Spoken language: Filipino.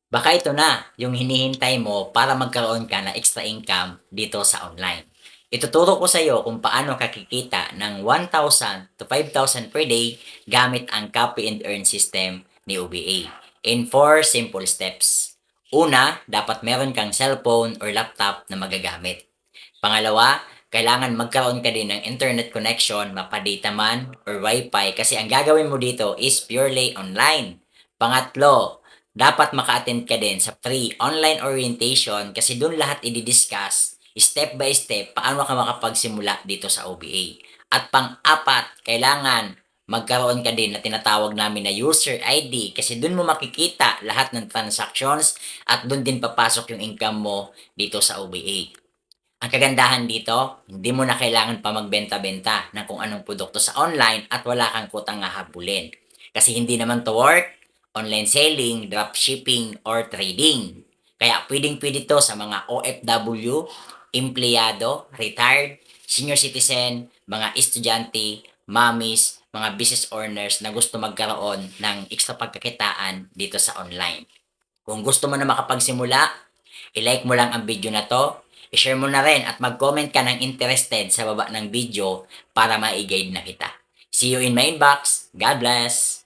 Baka ito na yung hinihintay mo para magkaroon ka ng extra income dito sa online. Ituturo ko sa iyo kung paano kakikita ng 1,000 to 5,000 per day gamit ang copy and earn system ni OBA in 4 simple steps. Una, dapat meron kang cellphone or laptop na magagamit. Pangalawa, kailangan magkaroon ka din ng internet connection, mapadata man or wifi kasi ang gagawin mo dito is purely online. Pangatlo, dapat maka-attend ka din sa free online orientation kasi doon lahat i-discuss step by step paano ka makapagsimula dito sa OBA. At pang-apat, kailangan magkaroon ka din na tinatawag namin na user ID kasi doon mo makikita lahat ng transactions at doon din papasok yung income mo dito sa OBA. Ang kagandahan dito, hindi mo na kailangan pa magbenta-benta ng kung anong produkto sa online at wala kang kutang hahabulin. Kasi hindi naman to work, online selling, dropshipping, or trading. Kaya pwedeng-pwede to sa mga OFW, empleyado, retired, senior citizen, mga estudyante, mommies, mga business owners na gusto magkaroon ng extra pagkakitaan dito sa online. Kung gusto mo na makapagsimula, i-like mo lang ang video na to, i-share mo na rin at mag-comment ka ng interested sa baba ng video para ma-guide na kita. See you in my inbox. God bless!